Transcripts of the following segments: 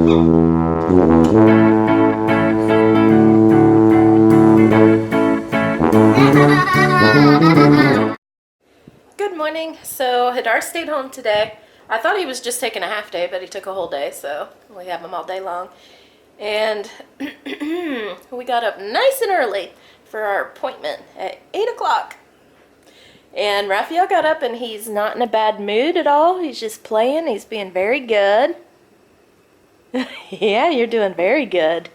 Good morning. So Hadar stayed home today. I thought he was just taking a half day, but he took a whole day, so we have him all day long. And we got up nice and early for our appointment at 8 o'clock. And Rafael got up and he's not in a bad mood at all. He's just playing. He's being very good. Yeah, you're doing very good.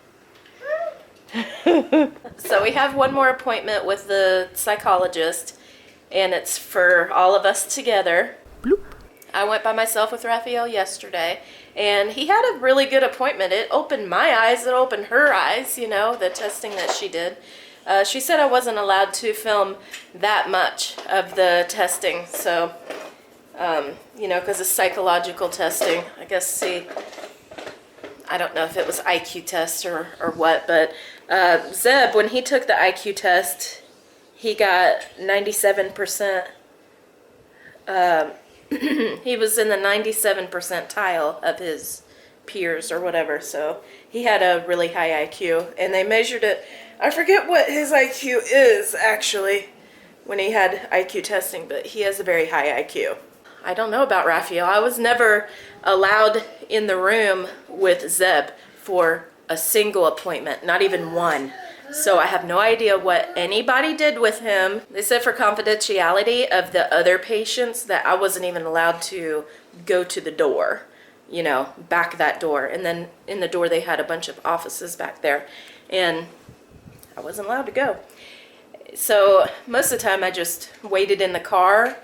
So we have one more appointment with the psychologist, and it's for all of us together. Bloop. I went by myself with Rafael yesterday, and he had a really good appointment. It opened my eyes, it opened her eyes, you know, the testing that she did. She said I wasn't allowed to film that much of the testing, so, you know, because it's psychological testing. I guess, see, I don't know if it was IQ test or what, but Zeb, when he took the IQ test, he got 97%. He was in the 97th percentile of his peers or whatever, so he had a really high IQ, and they measured it. I forget what his IQ is, actually, when he had IQ testing, but he has a very high IQ. I don't know about Rafael. I was never allowed in the room with Zeb for a single appointment, not even one. So I have no idea what anybody did with him. They said for confidentiality of the other patients that I wasn't even allowed to go to the door, you know, back that door. And then in the door they had a bunch of offices back there, and I wasn't allowed to go. So most of the time I just waited in the car,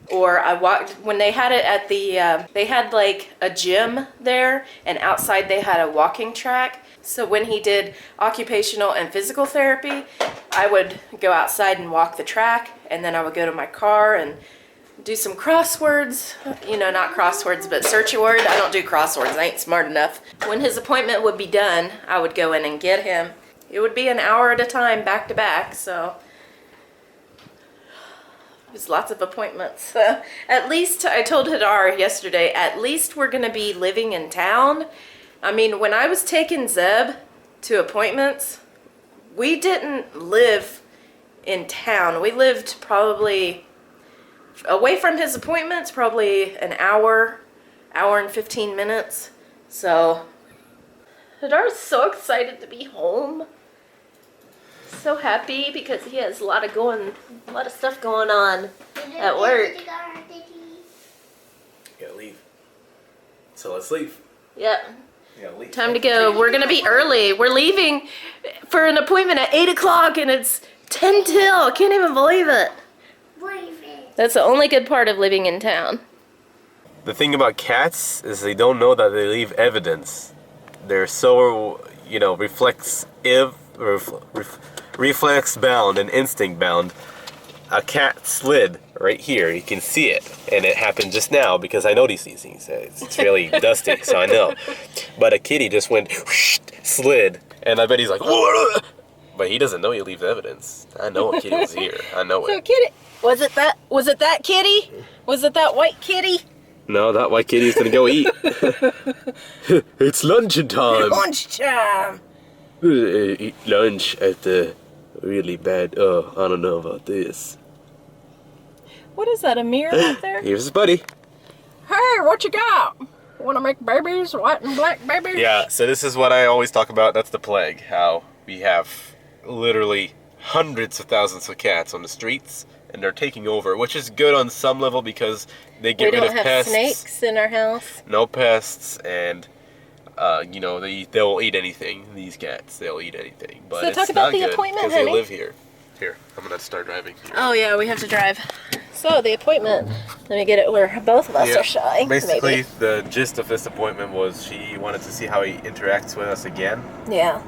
or I walked. When they had it at the, they had like a gym there, and outside they had a walking track. So when he did occupational and physical therapy, I would go outside and walk the track, and then I would go to my car and do some crosswords. You know, not crosswords, but search a word. I don't do crosswords. I ain't smart enough. When his appointment would be done, I would go in and get him. It would be an hour at a time, back to back, so there's lots of appointments. At least, I told Hadar yesterday, at least we're going to be living in town. I mean, when I was taking Zeb to appointments, we didn't live in town. We lived probably away from his appointments, probably an hour and 15 minutes. So Hadar's so excited to be home. So happy because he has a lot of stuff going on at work. You gotta leave. So let's leave. Yep. Time to go. We're gonna be early. We're leaving for an appointment at 8 o'clock, and it's 10 till. Can't even believe it. That's the only good part of living in town. The thing about cats is they don't know that they leave evidence. They're so, you know, reflex bound and instinct bound. A cat slid right here. You can see it, and it happened just now because I noticed these things. It's really dusty, so I know. But a kitty just went whoosh, slid, and I bet he's like, whoa! But he doesn't know you leave evidence. I know a kitty was here. I know So it. kitty, was it that kitty? Was it that white kitty? No, that white kitty's gonna go eat. It's lunchtime. Lunchtime. Eat lunch at the really bad. Oh, I don't know about this. What is that, a mirror out there? Here's his buddy. Hey, what you got? Want to make babies, white and black babies? Yeah, so this is what I always talk about. That's the plague. How we have literally hundreds of thousands of cats on the streets, and they're taking over, which is good on some level because they get rid of pests. We don't have snakes in our house. No pests, and you know, they'll eat anything. These cats, they'll eat anything. But so it's talk about not the good appointment, because honey. they live here. Here, I'm gonna start driving. Here. Oh yeah, we have to drive. So the appointment. Let me get it where both of us are shy. Basically, maybe. the gist of this appointment was she wanted to see how he interacts with us again. Yeah.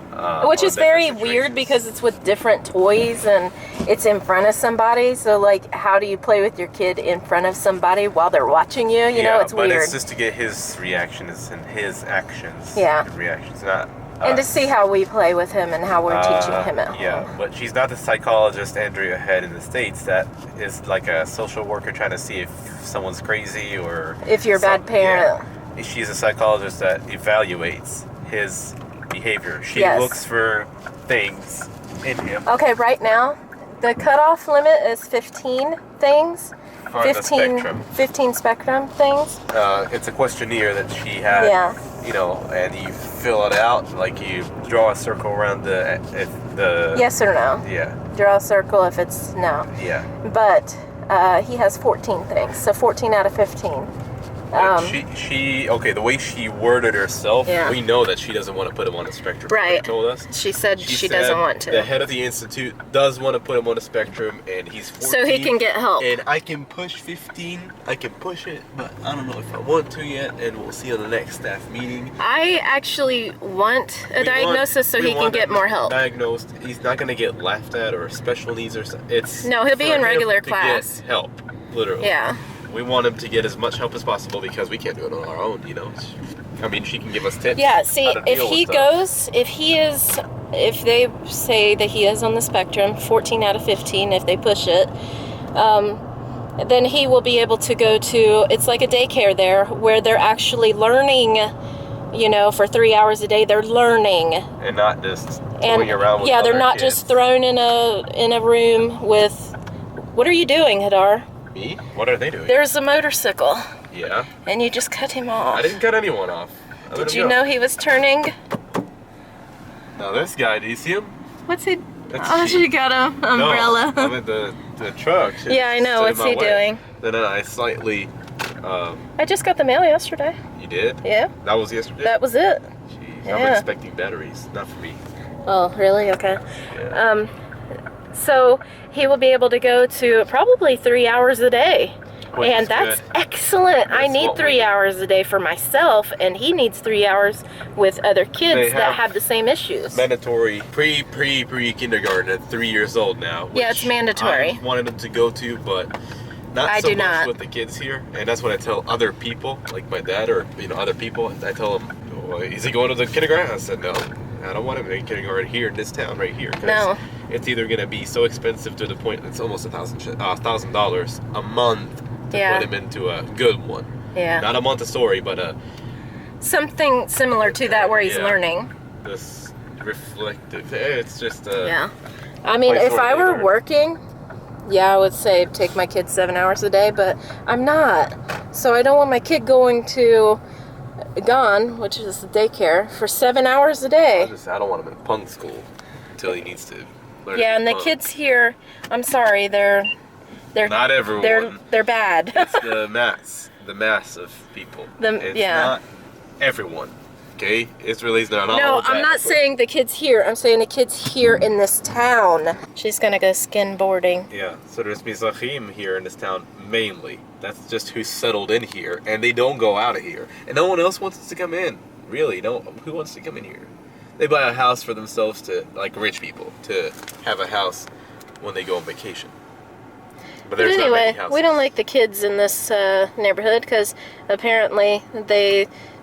Which is very weird because it's with different toys and it's in front of somebody. So like, how do you play with your kid in front of somebody while they're watching you? You know, it's weird. But it's just to get his reactions and his actions. Yeah. His reactions, not. And to see how we play with him and how we're teaching him at home. Yeah, but she's not the psychologist Andrea had in the States that is like a social worker trying to see if someone's crazy or... If you're a bad parent. she's a psychologist that evaluates his behavior. She Yes. looks for things in him. Okay, right now, the cutoff limit is 15 things. For the spectrum. 15 spectrum things. It's a questionnaire that she had. Yeah. You know, and you fill it out, like you draw a circle around the Yes or no. Yeah. Draw a circle if it's no. Yeah. But he has 14 things, so 14 out of 15. Okay, the way she worded herself, Yeah. we know that she doesn't want to put him on a spectrum. Right. She told us. She said she said doesn't want to. The head of the institute does want to put him on a spectrum, and he's 14. So he can get help. And I can push 15. I can push it, but I don't know if I want to yet, and we'll see on the next staff meeting. I actually want a diagnosis so he can get more help. Diagnosed. He's not going to get laughed at or special needs or something. It's No, he'll be for in him regular to class. get help, literally. Yeah. We want him to get as much help as possible because we can't do it on our own, you know. I mean, she can give us tips. Yeah, see, how to if deal he with stuff. goes, if they say that he is on the spectrum, 14 out of 15, if they push it, then he will be able to go to, it's like a daycare there, where they're actually learning, you know, for 3 hours a day, they're learning. And not just And toying around with yeah, they're other not kids. just thrown in a room with, what are you doing, Hadar? Me? What are they doing? There's a motorcycle, Yeah. and you just cut him off. I didn't cut anyone off. I let Did him you go. know he was turning? Now this guy, do you see him? What's he? That's Oh, cheap. she got an umbrella. No, I'm at the truck. She Yeah, I know. stood in What's my he way. doing? Then I slightly, I just got the mail yesterday. you did? Yeah, That was yesterday? that was it. Jeez, I'm yeah. expecting batteries, not for me. Oh, really? Okay. Yeah. So he will be able to go to probably 3 hours a day. Which And is that's good. excellent. I That's need what we 3 need. hours a day for myself, and he needs 3 hours with other kids They that have have the same issues. Mandatory pre-kindergarten at 3 years old now. Yeah, it's which mandatory. I wanted them to go to, but not I so do much not. with the kids here. And that's what I tell other people, like my dad or other people. I tell them, well, is he going to the kindergarten? I said no. I don't want him in kindergarten here in this town right here. 'Cause No. it's either gonna be so expensive to the point that it's almost $1,000 a month to Yeah. put him into a good one. Yeah. Not a Montessori, but a Something similar to that where he's Yeah. learning. this reflective. It's just Yeah. I mean, place if where I they were learn. working, yeah, I would say take my kids 7 hours a day, but I'm not. So I don't want my kid going to Gone, which is the daycare, for 7 hours a day. I don't want him in punk school until he needs to learn. Yeah, to and the punk. kids here, I'm sorry, they're Not everyone. they're bad. It's the mass of people. It's yeah. not everyone. Okay, Israelis are not No, all bad. I'm not saying the kids here. I'm saying the kids here in this town. She's gonna go skimboarding. Yeah, so there's Mizrahim here in this town mainly. That's just who's settled in here, and they don't go out of here. And no one else wants to come in. Really, no. Who wants to come in here? They buy a house for themselves to, like rich people, to have a house when they go on vacation. But But there's not anyway, many houses. we don't like the kids in this neighborhood because apparently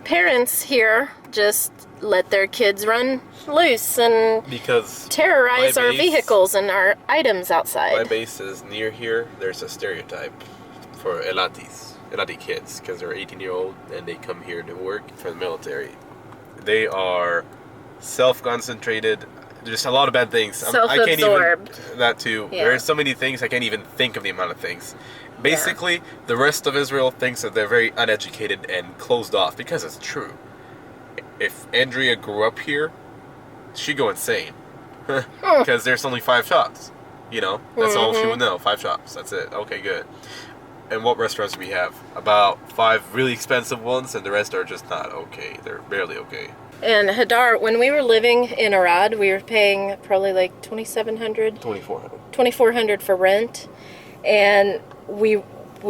parents here just let their kids run loose and because terrorize my our base- vehicles and our items my outside. base is near here. There's a stereotype for Elati kids, because they're 18-year-old and they come here to work for the military. They are self-concentrated. There's a lot of bad things. I can't even Self-absorbed. that too. Yeah. There's so many things I can't even think of the amount of things. Basically, the rest of Israel thinks that they're very uneducated and closed off, because it's true. If Andrea grew up here, she'd go insane. Because there's only 5 shops. You know, that's all she would know. 5 shops. That's it. Okay, good. And what restaurants do we have? About 5 really expensive ones, and the rest are just not okay. They're barely okay. And Hadar, when we were living in Arad, we were paying probably like $2,700, 2,400. $2,400 for rent, and we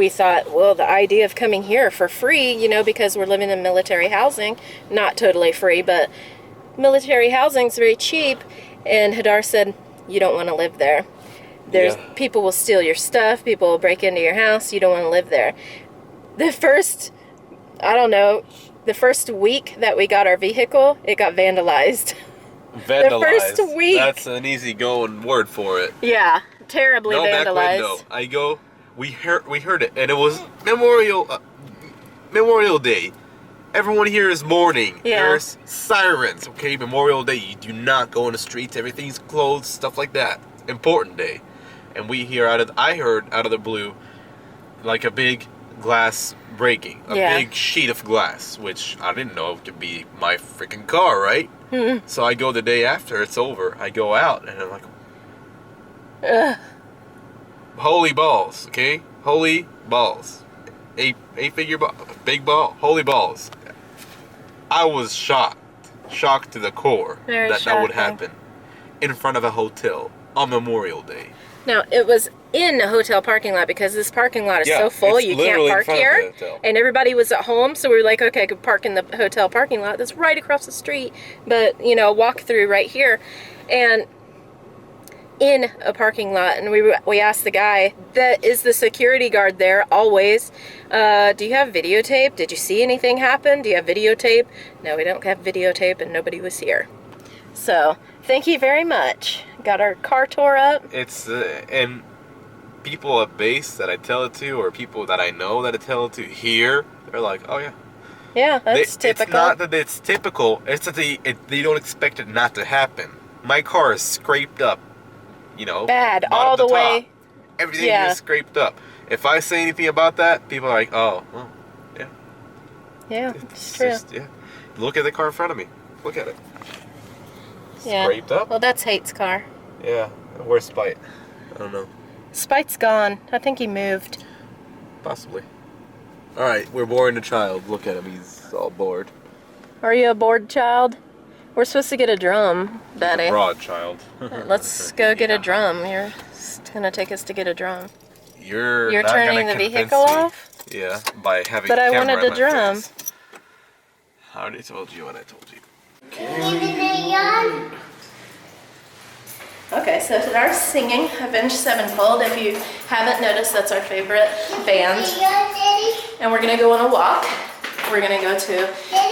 thought, well, the idea of coming here for free, you know, because we're living in military housing, not totally free, but military housing's very cheap. And Hadar said, you don't want to live there. There's Yeah. people will steal your stuff, people will break into your house, you don't want to live there. The first week that we got our vehicle, it got vandalized. Vandalized. first week. That's an easy going word for it. Yeah, terribly No back vandalized. window. We heard it, and it was Memorial Day, Everyone here is mourning. Yeah. There's sirens, okay? Memorial Day, you do not go in the streets. Everything's closed, stuff like that. Important day. And I heard out of the blue, like a big glass breaking. A big sheet of glass, which I didn't know it could be my freaking car, right? Mm-hmm. So I go the day after it's over. I go out, and I'm like... Ugh. Holy balls, okay? Holy balls. Eight-figure ball, big ball, holy balls. I was shocked to the core that would happen in front of a hotel on Memorial Day. Now, it was in a hotel parking lot because this parking lot is so full you can't park here. And everybody was at home, so we were like, okay, I could park in the hotel parking lot that's right across the street, but, you know, walk through right here. And in a parking lot, and we asked the guy that is the security guard there always, do you have videotape? Did you see anything happen? Do you have videotape? No, we don't have videotape, and nobody was here. So thank you very much. Got our car tore up. It's and people at base that I tell it to, or people that I know that I tell it to here, they're like, oh yeah, that's typical. It's not that it's typical, it's that they don't expect it not to happen. My car is scraped up. You know, bad all the way. Everything is scraped up. If I say anything about that, people are like, "Oh, well, yeah." Yeah, it's true. Just, look at the car in front of me. Look at it. Scraped up. Well, that's Hate's car. Yeah. Where's Spite? I don't know. Spite's gone. I think he moved. Possibly. All right, we're boring the child. Look at him. He's all bored. Are you a bored child? We're supposed to get a drum, Daddy. Broad child. Let's go get a drum. You're gonna take us to get a drum. You're not turning the vehicle off? Yeah, by having. But a I camera wanted in the my drum. face. I already told you what I told you. Okay, so Hadar's singing Avenged Sevenfold. If you haven't noticed, that's our favorite band. And we're gonna go on a walk. We're gonna go to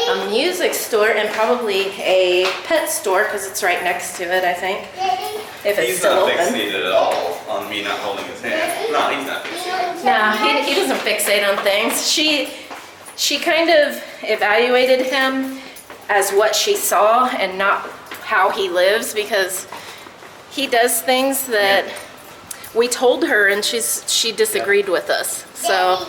a music store and probably a pet store because it's right next to it, I think. If it's still open. He's not fixated at all on me not holding his hand. No, he's not fixated. No, he doesn't fixate on things. She kind of evaluated him as what she saw and not how he lives, because he does things that we told her and she disagreed with us. So,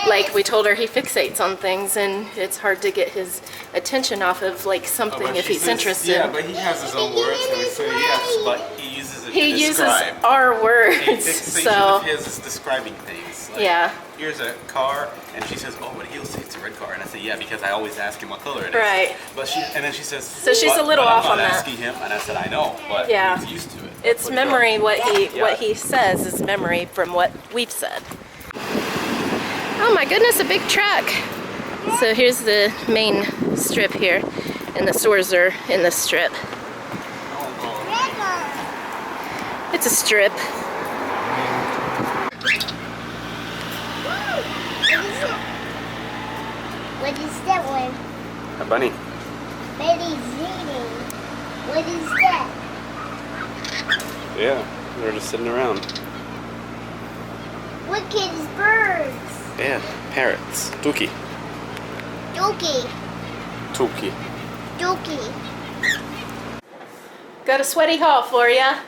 like, we told her he fixates on things and it's hard to get his attention off of like something if he's interested. Yeah, but he has his own words and we say yes, but he uses it He to uses describe. our words. Fixation So of his is describing things. Like, yeah. Here's a car, and she says, "Oh, but he'll say it's a red car." And I say, "Yeah, because I always ask him what color it is." Right. But then she says, So she's a little off on that. I'm not asking him, and I said, "I know, but Yeah. he's used to it." It's What memory. he What he says is memory from what we've said. Oh my goodness, a big truck. So here's the main strip here, and the stores are in the strip. It's a strip. What is that one? A bunny. Betty's eating. What is that? Yeah, they're just sitting around. What kids' birds? Yeah, parrots. Tuki. Dookie. Tuki. Dookie. Got a sweaty haul for ya.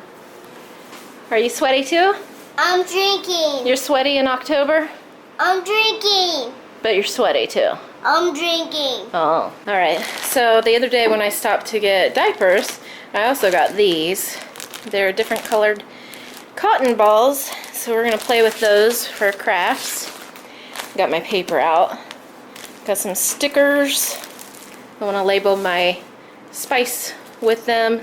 Are you sweaty too? I'm drinking. You're sweaty in October, I'm drinking. but you're sweaty too. I'm drinking. Oh, all right. So the other day when I stopped to get diapers, I also got these. They're different colored cotton balls, so we're gonna play with those for crafts. Got my paper out. Got some stickers. I want to label my spice with them.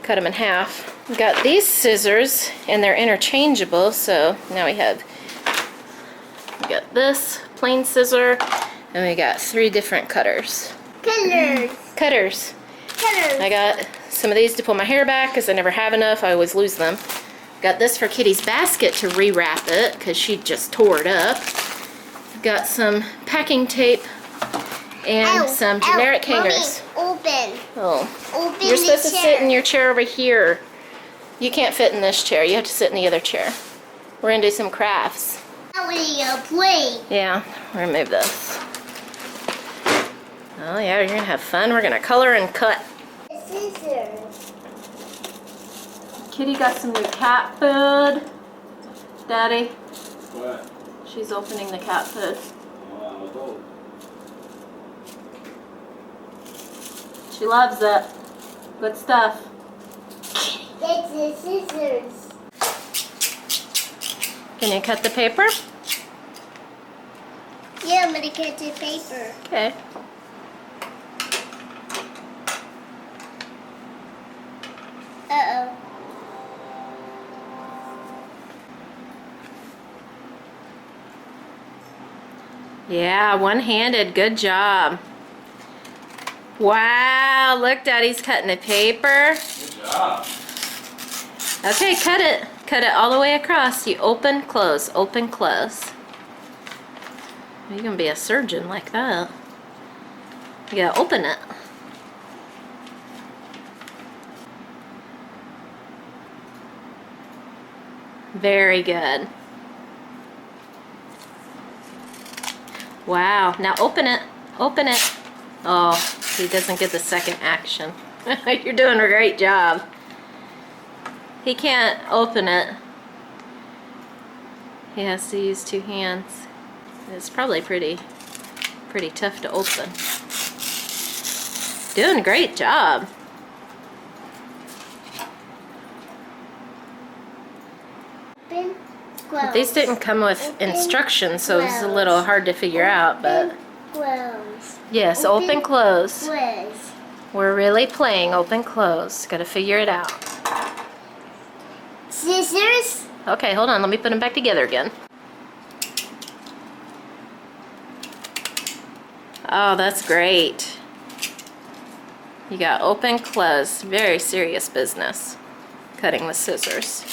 Cut them in half. Got these scissors, and they're interchangeable, so now we got this plain scissor, and we got 3 different cutters. Cutters. I got some of these to pull my hair back because I never have enough. I always lose them. Got this for Kitty's basket to rewrap it because she just tore it up. Got some packing tape and some generic hangers. Mommy, open. Oh. Open You're supposed the to chair. sit in your chair over here. You can't fit in this chair. You have to sit in the other chair. We're gonna do some crafts. How do you play? Yeah, we're gonna move this. Oh yeah, you're gonna have fun. We're gonna color and cut. Scissors. Kitty got some new cat food. Daddy, What? she's opening the cat food. I'll go. She loves it. Good stuff. That's the scissors. Can you cut the paper? Yeah, I'm gonna cut the paper. Okay. Uh-oh. Yeah, one-handed. Good job. Wow, look, Daddy's cutting the paper. Good job. Okay, cut it. Cut it all the way across. You open, close, open, close. You can be a surgeon like that. You gotta open it. Very good. Wow, now open it. Open it. Oh, he doesn't get the second action. You're doing a great job. He can't open it. He has to use two hands. It's probably pretty tough to open. Doing a great job. Open, close. These didn't come with instructions, so it's a little hard to figure out, but Open, close. yes, open, close. Close. We're really playing open, close. Gotta figure it out. Scissors. Okay, hold on, let me put them back together again. Oh, that's great. You got open, close. Very serious business. Cutting with scissors.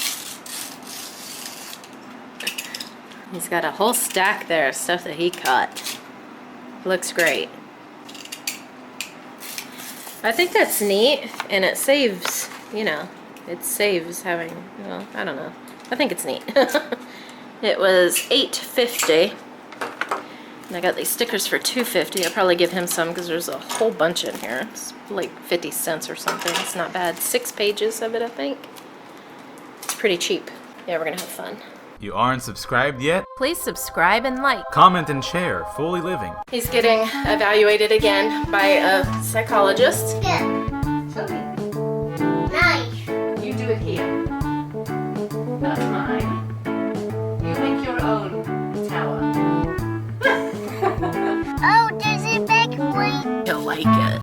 He's got a whole stack there of stuff that he cut. Looks great. I think that's neat, and it saves, you know, it saves having, you know, I don't know. I think it's neat. It was $8.50. And I got these stickers for $2.50. I'll probably give him some because there's a whole bunch in here. It's like 50 cents or something. It's not bad. 6 pages of it, I think. It's pretty cheap. Yeah, we're gonna have fun. You aren't subscribed yet? Please subscribe and like. Comment and share. Fully Living. He's getting evaluated again by a psychologist. Yeah. Show me. Nice. You do it here. Not mine. You make your own tower. Oh, there's a big one. He'll like it.